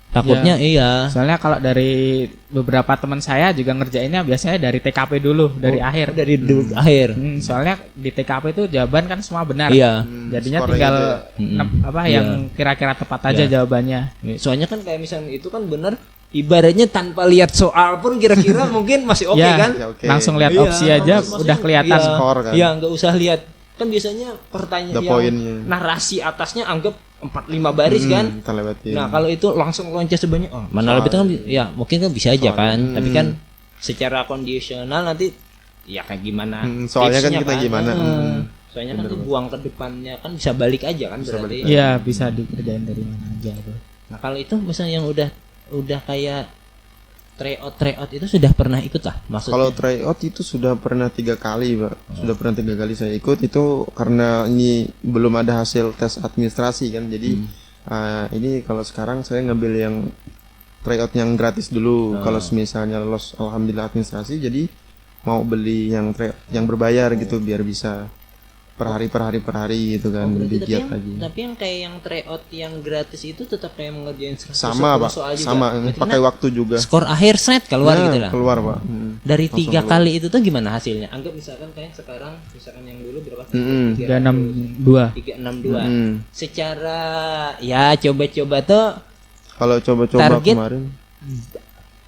takutnya iya Soalnya kalau dari beberapa teman saya juga ngerjainnya biasanya dari TKP dulu, dari akhir. dari akhir Soalnya di TKP itu jawaban kan semua benar. iya Jadinya skornya tinggal gitu ya. apa yang kira-kira tepat aja jawabannya. soalnya kan kayak misalnya itu kan bener ibaratnya tanpa lihat soal pun kira-kira mungkin masih oke Ya, kan Ya, oke. langsung lihat Iya, opsi aja maksudnya- udah kelihatan. iya, Skor kan. iya nggak usah lihat kan biasanya pertanyaan Ada yang poinnya. narasi atasnya anggap 4-5 baris kan Kita lewatin. nah kalau itu langsung loncat sebanyak oh mana lebih kan ya mungkin kan bisa aja kan tapi kan secara kondisional nanti ya kayak gimana soalnya kan tipsnya kita gimana. soalnya kan tuh buang ke depannya kan bisa balik aja kan berarti Iya, bisa dikerjain dari mana aja tuh. nah kalau itu misalnya yang udah kayak tryout itu sudah pernah ikut lah maksudnya Kalau tryout itu sudah pernah 3 kali, Pak. Sudah pernah 3 kali saya ikut itu karena ini belum ada hasil tes administrasi kan. Jadi ini kalau sekarang saya ngambil yang tryout yang gratis dulu. Kalau misalnya lolos alhamdulillah administrasi, jadi mau beli yang yang berbayar gitu biar bisa per hari gitu kan Berarti lebih giat lagi. tapi yang kayak yang tryout yang gratis itu tetap kayak mengerjain 100 Sama, Pak. soal juga. Sama, Berarti pakai kan waktu juga. skor akhir set keluar Nah, gitu lah Keluar, Pak. dari Langsung 3 keluar. kali itu tuh gimana hasilnya anggap misalkan kayak sekarang misalkan yang dulu berapa 362. 362 Mm. secara ya coba-coba tuh Kalau coba-coba Target kemarin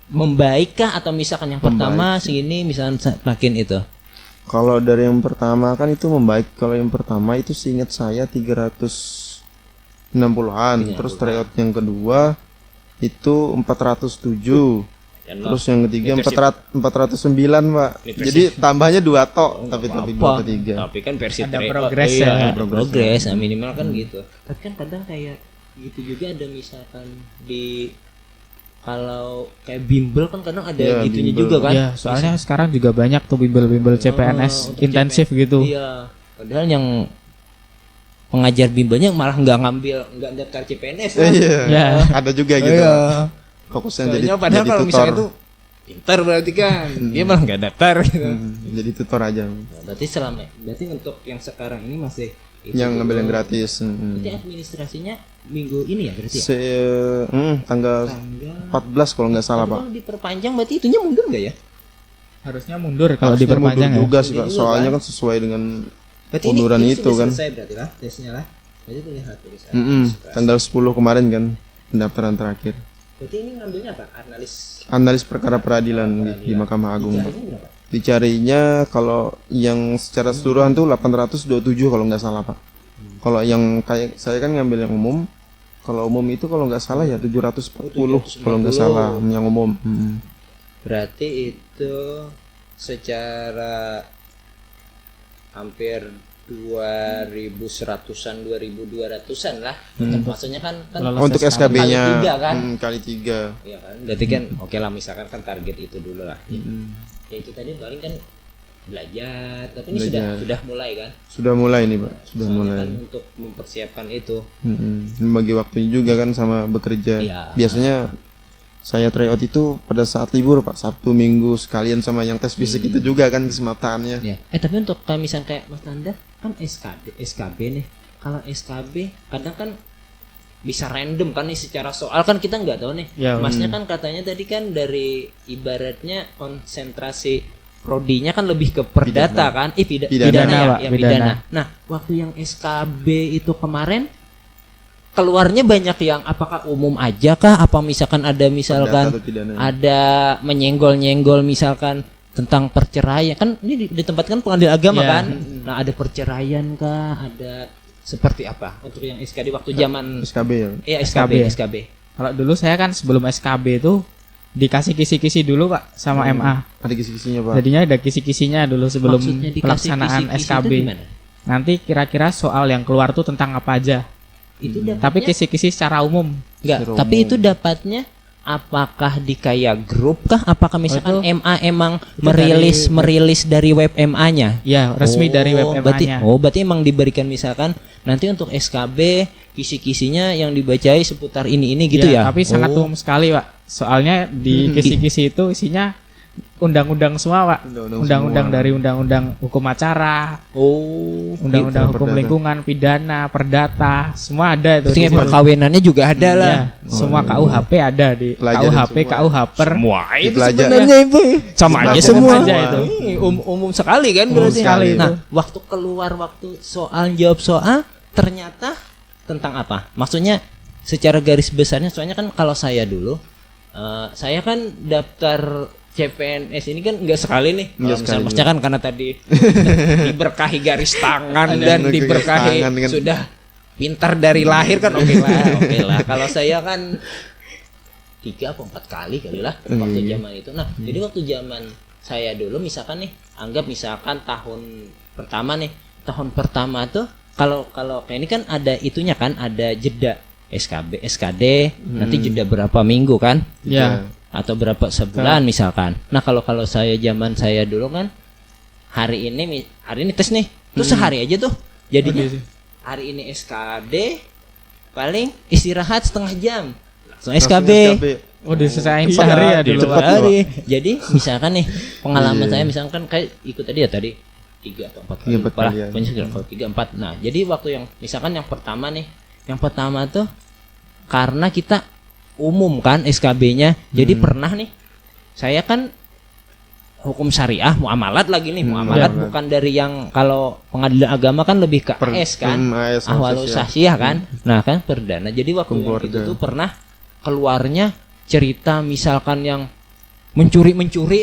membaik kah atau misalkan yang pertama segini misalkan makin itu kalau dari yang pertama kan itu membaik. Kalau yang pertama itu seingat saya 360-an. Terus tryout yang kedua itu 407. Dan Terus yang ketiga versi- 409, Pak. Jadi tambahnya 2 tok tapi 2 apa ke 3. tapi kan versi Ada tryout, progres iya, ya. ada progres nah, minimal kan gitu tapi kan kadang kayak gitu juga ada misalkan di kalau kayak bimbel kan kadang ada Iya, gitunya bimbel. juga kan Ya, soalnya sekarang juga banyak tuh bimbel-bimbel CPNS untuk intensif gitu. iya padahal yang pengajar bimbelnya malah nggak daftar CPNS kan? Iya. Ya. Ada juga gitu. Iya. Fokusnya Soalnya padahal kalau tutor. misalnya itu pintar berarti kan dia malah nggak daftar gitu. Jadi tutor aja. Nah, berarti untuk yang sekarang ini masih itu Yang ngambil yang dulu. gratis. Berarti administrasinya minggu ini ya berarti ya? Tanggal Tanggal 14 kalau nggak salah, Tapi Pak. kalau diperpanjang berarti itunya mundur nggak ya? Harusnya mundur kalau Harusnya diperpanjang mundur ya. juga sih, Pak. Mundur Soalnya kan? kan sesuai dengan Berarti munduran ini itu sudah kan. selesai berarti lah tesnya lah. Berarti terlihat tulisan. Tanggal 10 kemarin kan pendaftaran terakhir. Berarti ini ngambilnya apa? Analis perkara peradilan di Mahkamah Agung, Pak. Ini berapa? Dicarinya kalau yang secara keseluruhan tuh 827 kalau nggak salah, Pak. Kalau yang kayak saya kan ngambil yang umum. Kalau umum itu kalau nggak salah ya 740 kalau nggak salah yang umum. Berarti itu secara hampir 2100-an 2200-an lah. Maksudnya kan Lolos Untuk SKB. SKB-nya Kali 3 kan? kali 3. Iya kan? Berarti kan oke lah misalkan kan target itu dulu lah. Ya itu tadi paling kan belajar, tapi ini sudah mulai kan? Sudah mulai nih, Pak. Sudah Soalnya mulai. kan untuk mempersiapkan itu. Membagi waktunya juga kan sama bekerja. Iya. Biasanya saya tryout itu pada saat libur, Pak. Sabtu Minggu sekalian sama yang tes fisik itu juga kan kesempatannya. Ya. Tapi untuk misalnya kayak Mas Nanda kan SKB nih. Kalau SKB kadang kan bisa random kan nih secara soal kan kita nggak tahu nih. Ya, Masnya kan katanya tadi kan dari ibaratnya konsentrasi prodinya kan lebih ke perdata kan? Pidana, Pidana ya, Pak, ya, pidana. pidana. Nah, waktu yang SKB itu kemarin keluarnya banyak yang apakah umum aja kah? Apa misalkan ada Perdata misalkan atau pidana. ada menyenggol-nyenggol misalkan tentang perceraian kan ini di tempat kan pengadilan agama Iya. kan. Nah, ada perceraian kah? Ada seperti apa untuk yang SKD waktu zaman SKB ya. iya SKB. SKB. Kalau dulu saya kan sebelum SKB itu dikasih kisi-kisi dulu Pak sama MA. Ada kisi-kisinya Pak. Jadinya ada kisi-kisinya dulu sebelum Maksudnya dikasih pelaksanaan kisi-kisi SKB. itu gimana? Nanti kira-kira soal yang keluar tuh tentang apa aja. Itu dapatnya Tapi kisi-kisi secara umum. enggak, secara tapi umum. itu dapatnya apakah di kayak grup kah? Apakah misalkan itu- MA emang dari- merilis dari web MA-nya? Ya, resmi dari web MA-nya. Berarti emang diberikan misalkan nanti untuk SKB kisi-kisinya yang dibacai seputar ini gitu ya. Tapi sangat Oh. umum sekali, Pak. Soalnya di kisi-kisi itu isinya undang-undang semua, Pak. Undang-undang semua. dari undang-undang hukum acara, Oh, undang-undang gitu, hukum perdata. lingkungan, pidana, perdata, semua ada itu. Berarti di situ. perkawinannya juga ada lah. Iya, semua KUHP ada di Pelajaran KUHP, semua. KUHper. Semua itu Dipelajari. sebenarnya ibu sama aja Umum semua. aja itu. Umum sekali kan Umum berarti. sekali itu. Nah, waktu keluar waktu soal jawab soal ternyata tentang apa? Maksudnya secara garis besarnya soalnya kan kalau saya dulu saya kan daftar CPNS ini kan enggak sekali nih. Nggak Kalau sekali. maksudnya kan karena tadi diberkahi garis tangan Ada dan garis diberkahi tangan dengan- sudah pintar dari lahir kan oke lah. Kalau saya kan 3 atau 4 kali lah waktu zaman itu. Nah, jadi waktu zaman saya dulu misalkan nih, anggap misalkan tahun pertama tuh kalau kayak ini kan ada itunya kan, ada jeda SKB, SKD, nanti jeda berapa minggu kan? Ya. Atau berapa sebulan misalkan. Nah, kalau saya zaman saya dulu kan hari ini tes nih. Tuh sehari aja tuh. Jadinya hari ini SKD paling istirahat setengah jam. Langsung SKB. Oh, diselesain Iya, sehari ya dulu, cepet Pak. hari. Jadi misalkan nih pengalaman Iya. saya misalkan kayak ikut tadi 3 atau 4 kali, 3-4 lupa lah. kali, ya. Pokoknya sekitar 3-4. Nah, jadi waktu yang misalkan yang pertama tuh karena kita umum kan SKB-nya. Jadi pernah nih saya kan hukum syariah muamalat lagi nih, muamalat Iya, bukan dari yang kalau pengadilan agama kan lebih ke AS kan. AS Ahwal usahsyiah kan. Nah, kan perdana. Jadi waktu Hukum yang itu keluarga. tuh pernah keluarnya cerita misalkan yang mencuri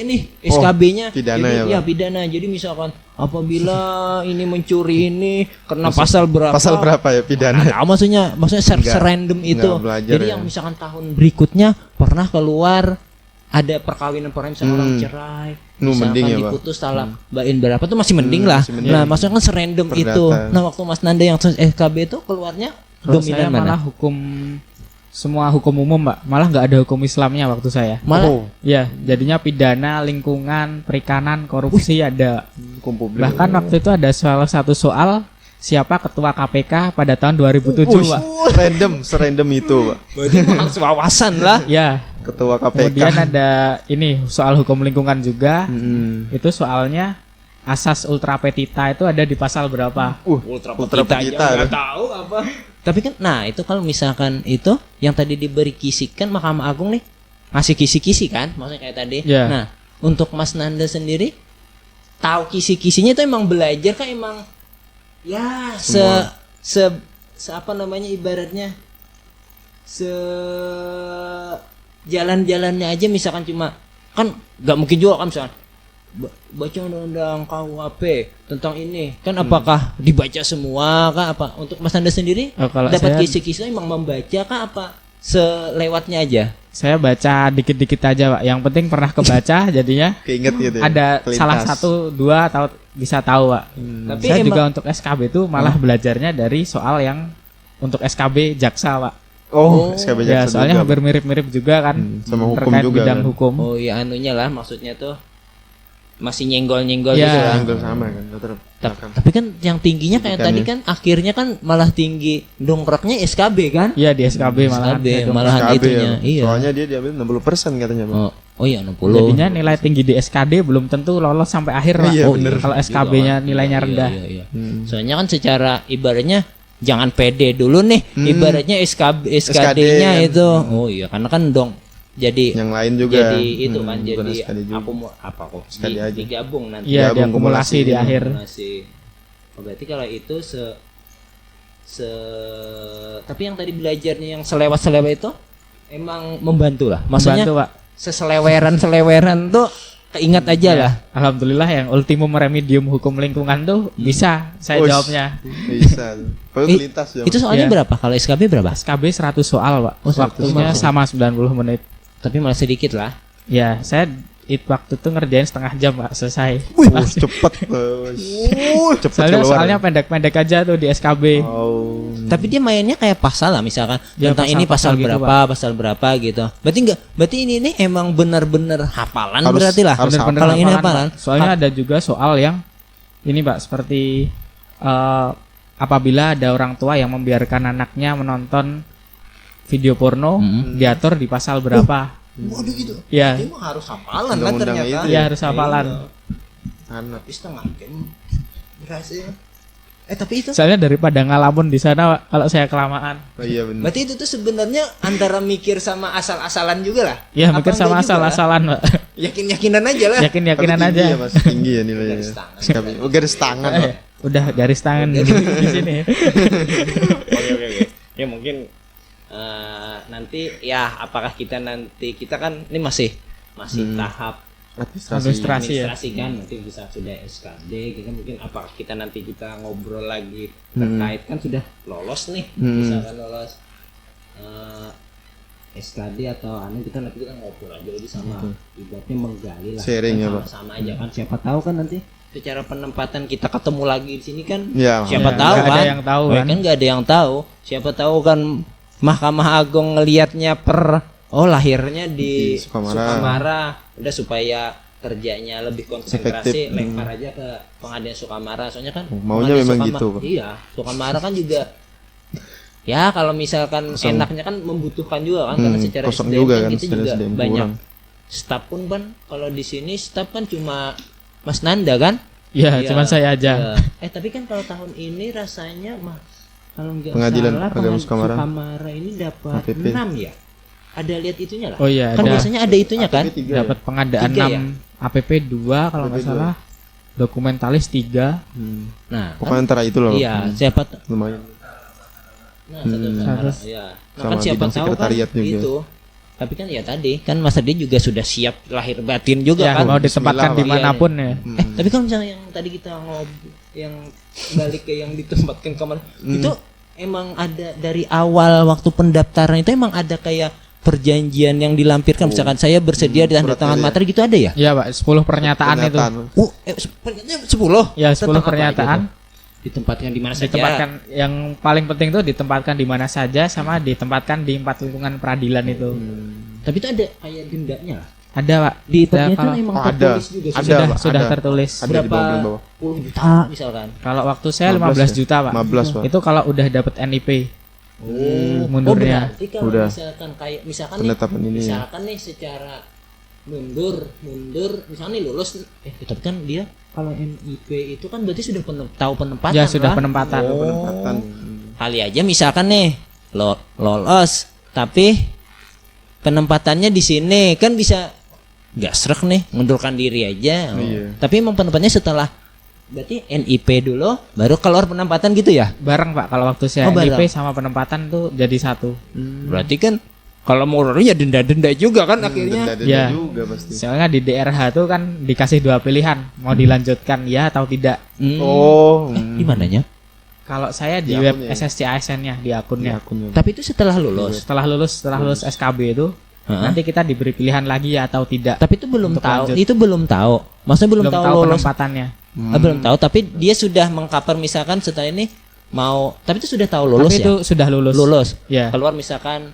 nih SKB-nya. pidana Jadi, ya, Pak? ya pidana. Jadi misalkan apabila ini mencuri ini kena pasal berapa? Pasal berapa ya pidana? Nah, maksudnya serandom itu. nggak belajar Jadi ya. yang misalkan tahun berikutnya pernah keluar ada perkawinan misalkan orang cerai, misalkan mending ya, Pak. diputus talak bain berapa tuh masih mending lah. masih mending. Nah, maksudnya kan serandom Perdata. itu. Nah, waktu Mas Nanda yang SKB itu keluarnya Kalau saya dominan malah mana? semua hukum umum, Mbak. Malah nggak ada hukum Islamnya waktu saya. Malah Oh, Ya, jadinya pidana, lingkungan, perikanan, korupsi ada. hukum publik. Bahkan waktu itu ada salah satu soal siapa ketua KPK pada tahun 2007, Pak. serandom itu, Pak. berarti langsung wawasan lah. Ya, Ketua KPK. kemudian ada ini soal hukum lingkungan juga. Itu soalnya asas ultra petita itu ada di pasal berapa? Ultra Ultra petita petita, aja ya. nggak tahu apa. Tapi kan nah itu kalau misalkan itu yang tadi diberi kisi kan Mahkamah Agung nih ngasih kisi-kisi kan maksudnya kayak tadi. Ya. Nah, untuk Mas Nanda sendiri tahu kisi-kisinya itu emang belajar kan emang ya se apa namanya ibaratnya jalan-jalannya aja misalkan cuma kan nggak mungkin juga kan misalkan baca undang-undang KUHP tentang ini kan apakah dibaca semua kah apa untuk Mas Nanda sendiri Kalau dapat saya- kisi-kisi emang membaca kah apa selewatnya aja Saya baca dikit-dikit aja, Pak. Yang penting pernah kebaca jadinya Keinget gitu ya. ada Kelintas. salah satu dua atau bisa tahu, Pak. tapi Saya emang juga untuk SKB itu malah belajarnya dari soal yang untuk SKB jaksa, Pak. Oh, SKB Ya, jaksa soalnya juga, hampir mirip-mirip juga kan. sama hukum terkait juga bidang kan. hukum. oh iya anunya lah maksudnya tuh masih nyenggol-nyenggol Ya. gitu lah. Angle sama kan, tetap. Tapi kan yang tingginya kayak tadi kan akhirnya kan malah tinggi dongkraknya SKB kan? Iya, di SKB malah. SKB malahan SKB itunya. ya. Iya. Soalnya dia diambil 60% katanya, Bang. Oh iya 60. Jadinya nilai tinggi di SKD belum tentu lolos sampai akhir, Pak. Iya, Oh, bener. kalau SKB-nya nilainya rendah. Iya. Soalnya kan secara ibaratnya jangan pede dulu nih. Ibaratnya SKD-nya kan. itu. Oh iya, karena kan dong jadi Yang lain juga. jadi itu kan bukan jadi SKD juga. aku mau apa kok SKD aja. digabung nanti. Iya, Gabung diakumulasi di kumulasi. akhir. Akumulasi. Oh, berarti kalau itu tapi yang tadi belajarnya yang selewat-selewat itu emang membantu lah. Maksudnya Membantu, Pak. seseleweran tuh keingat aja lah. Alhamdulillah yang ultimum remedium hukum lingkungan tuh bisa saya Ush. jawabnya. Bisa. Kalau Eh, lintas ya. Itu soalnya Iya. berapa? Kalau SKB berapa? SKB 100 soal, Pak. Oh, 100 Waktunya soal. sama 90 menit. Tapi malah sedikit lah. Ya, saya waktu itu ngerjain setengah jam, Pak, selesai. Cepet. Cepet Soalnya pendek-pendek aja tuh di SKB. Oh. Tapi dia mainnya kayak pasal lah, misalkan Ya, tentang ini pasal pasal-pasal gitu, berapa, pasal berapa gitu. Berarti ini nih emang benar-benar hafalan Harus- berarti lah. harus Bener-bener Kalau ini hafalan, hafalan. Pak. Soalnya ada juga soal yang ini, Pak, seperti apabila ada orang tua yang membiarkan anaknya menonton video porno, diatur di pasal berapa. Waduh gitu. Ya, Dia mah harus hafalan kan Undang-undang ternyata. itu ya harus hafalan. Anak. Tapi setengah jam berhasil. Tapi itu Soalnya daripada ngalamun di sana, Pak, kalau saya kelamaan. Oh iya benar. berarti itu tuh sebenarnya antara mikir sama asal-asalan juga lah. Ya, Apa mikir sama enggak juga lah? asal-asalan, Pak. Yakin-yakinan aja lah. Yakin-yakinan Tapi aja. tinggi ya, Mas, tinggi ya nilainya. Garis tangan. SKB. Oh, garis tangan. Pak. Udah garis tangan di sini. Oke. Ya mungkin nanti ya apakah kita kan ini masih tahap Administrasi. Administrasi. kan nanti bisa sudah SKD kita mungkin apakah kita nanti kita ngobrol lagi terkait kan sudah lolos nih misalkan lolos SKD atau kita nanti kita ngobrol aja jadi sama ibaratnya menggali lah Sharing ya, kan Pak. sama aja kan siapa tahu kan nanti secara penempatan kita ketemu lagi di sini kan Ya, siapa Ya, tahu nggak kan ada yang tahu kan. nggak ada yang tahu siapa tahu kan Mahkamah Agung ngelihatnya lahirnya di Sukamara. Sukamara udah supaya kerjanya lebih konsentrasi Efektif. lempar aja ke pengadilan Sukamara soalnya kan Maunya pengadilan memang Sukama- gitu, Pak. iya Sukamara kan juga ya kalau misalkan enaknya kan membutuhkan juga kan karena secara kosong SDM juga kan kan, kita secara juga SDM banyak kurang. staf pun kan kalau di sini staf kan cuma Mas Nanda kan. Ya, Iya, cuman saya aja. iya. Tapi kan kalau tahun ini rasanya kalau nggak Pengadilan salah Agama Sukamara. Sukamara ini dapat APP. 6 ya. Ada lihat itunya lah. Oh iya, Kan ada. biasanya ada itunya kan. APP 3 Dapat pengadaan 3 6 ya? APP 2 kalau nggak APP 2. salah. Dokumentalis 3. Nah, Pokoknya antara itu loh. iya, siapa Lumayan. satu iya. Nah, Sama kan siapa bidang tahu kan sekretariat juga. itu. Tapi kan ya tadi kan Mas Adi juga sudah siap lahir batin juga Ya, kan. mau ditempatkan Bismillah, dimanapun ya. Tapi kalau misalnya yang tadi kita yang balik ke yang ditempatkan kemarin itu emang ada dari awal waktu pendaftaran itu emang ada kayak perjanjian yang dilampirkan misalkan saya bersedia di tanda surat tangan ya. materi gitu ada ya? Iya, Pak, 10 pernyataan itu. Pernyataannya 10. Ya, 10 Tentang apa pernyataan. aja tuh? Ditempatkan di mana saja. Ditempatkan yang paling penting tuh ditempatkan di mana saja sama ditempatkan di 4 lingkungan peradilan itu. Tapi itu ada kayak dendanya lah. Ada, Pak. Di Ada pernyataan kalau- emang Oh, ada. tertulis juga Ada, sudah Pak, sudah ada. tertulis. Ada di berapa bawah. puluh juta misalkan. Kalau waktu saya 15 15 ya? juta, Pak. 15, Pak. Itu kalau udah dapat NIP. Mundurnya. berarti kalau Udah. misalkan Penetapan nih, ini ya. misalkan nih secara mundur misalkan nih lulus tapi kan dia kalau NIP itu kan berarti sudah tahu penempatan Ya, sudah lah. penempatan. Penempatan. Kali aja misalkan nih lolos tapi penempatannya di sini kan bisa nggak srek nih mundurkan diri aja. Iya. Tapi emang penempatannya setelah berarti NIP dulu baru keluar penempatan gitu ya. Bareng, Pak, kalau waktu saya Oh, bareng. NIP sama penempatan tuh jadi satu. Berarti kan kalau mau ya denda-denda juga kan akhirnya. Denda-denda Ya. juga pasti. Soalnya di DRH tuh kan dikasih 2 pilihan, mau dilanjutkan ya atau tidak. Oh, Gimana nya? Kalau saya di Di web akunnya ya? SSC ASN-nya, di ya akunnya. akunnya. Tapi itu setelah lulus. Setelah lulus SKB itu, nanti kita diberi pilihan lagi ya atau tidak. Tapi itu belum Untuk tahu. lanjut. Itu belum tahu. Maksudnya belum, tahu lulus. penempatannya. Belum tahu. Tapi dia sudah mengcover misalkan setelah ini mau. Tapi itu sudah tahu lulus Tapi ya. itu sudah lulus. Lulus. Ya. Keluar misalkan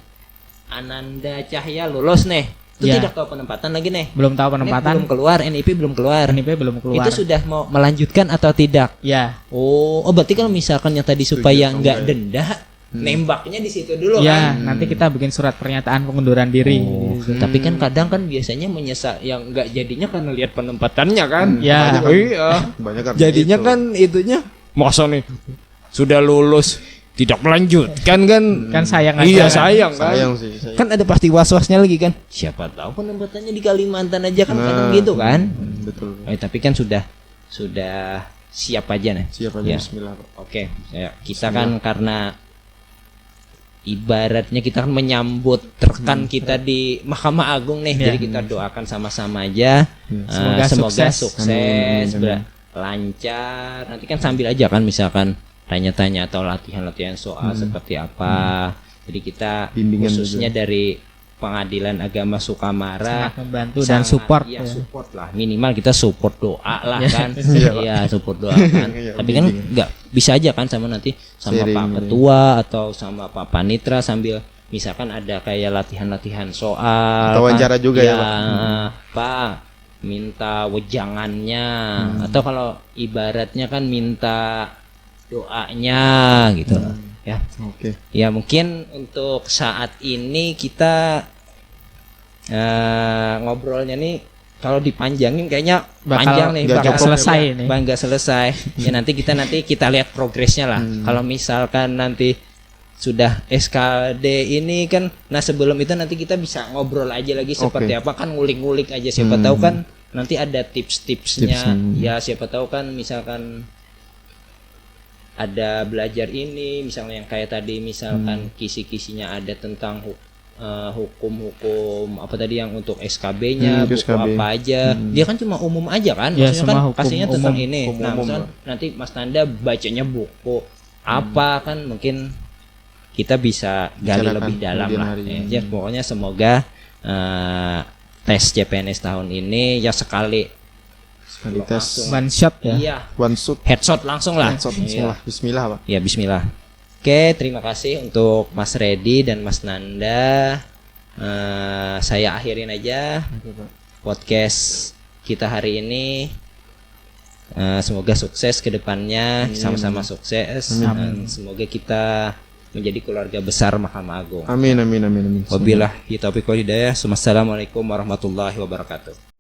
Ananda Cahya lulus nih. Itu Ya. tidak tahu penempatan lagi nih. Belum tahu Ini penempatan. belum keluar. NIP belum keluar. NIP belum keluar. Itu sudah mau melanjutkan atau tidak? Ya. Oh, berarti kalau misalkan yang tadi supaya atau nggak enggak? denda, nembaknya di situ dulu Ya, kan. nanti kita bikin surat pernyataan pengunduran diri. Tapi kan kadang kan biasanya menyesal yang nggak jadinya karena lihat penempatannya kan. Ya. Iya. Banyak karena Jadinya itu. kan itunya masa nih sudah lulus tidak melanjutkan kan. Kan sayang aja. Iya sayang kan. sayang sih. Sayang. Kan ada pasti was-wasnya lagi kan. Siapa tahu penempatannya di Kalimantan aja kan kadang gitu kan. Betul. Tapi kan sudah siap aja nih. Siap aja Ya. bismillah, Pak. Oke, kita kan karena ibaratnya kita kan menyambut rekan kita di Mahkamah Agung nih. Jadi kita doakan sama-sama aja. Semoga sukses, lancar. Nanti kan sambil aja kan misalkan tanya-tanya atau latihan-latihan soal seperti apa. Jadi kita Bimbingan khususnya dari Pengadilan Agama Sukamara sangat membantu dan support. ya, support lah, minimal kita support doa lah kan. Iya, support doa kan. Tapi kan nggak bisa aja kan sama nanti sama Pak Ketua atau sama Pak Panitra sambil misalkan ada kayak latihan-latihan soal atau wawancara juga ya, Pak minta wejangannya atau kalau ibaratnya kan minta doanya gitu ya. Oke. Ya mungkin untuk saat ini kita ngobrolnya nih kalau dipanjangin kayaknya panjang nih, nggak selesai nih. Nggak selesai. Ya nanti kita lihat progresnya lah. Kalau misalkan nanti sudah SKD ini kan, nah sebelum itu nanti kita bisa ngobrol aja lagi seperti apa kan, ngulik-ngulik aja, siapa tahu kan nanti ada tips-tipsnya. Ya siapa tahu kan misalkan ada belajar ini misalnya yang kayak tadi misalkan kisi-kisinya ada tentang hukum-hukum apa tadi yang untuk SKB-nya buku SKB. apa aja, dia kan cuma umum aja kan, Ya, maksudnya kan semua hukum pastinya tentang umum. ini. Nah misalkan nanti Mas Nanda bacanya buku apa kan mungkin kita bisa gali Bicarakan lebih dalam kemudian lah hari. ya. Pokoknya semoga tes CPNS tahun ini ya sekali Tes One shot ya. iya one shot, headshot langsung lah. langsung lah. Bismillah, Pak. Ya bismillah. Oke, terima kasih untuk Mas Redi dan Mas Nanda. Saya akhirin aja podcast kita hari ini. Semoga sukses ke depannya, sama-sama sukses. Dan semoga kita menjadi keluarga besar Mahkamah Agung. Amin, amin, amin, amin. Wabillahi taufiq wal hidayah. Assalamualaikum warahmatullahi wabarakatuh.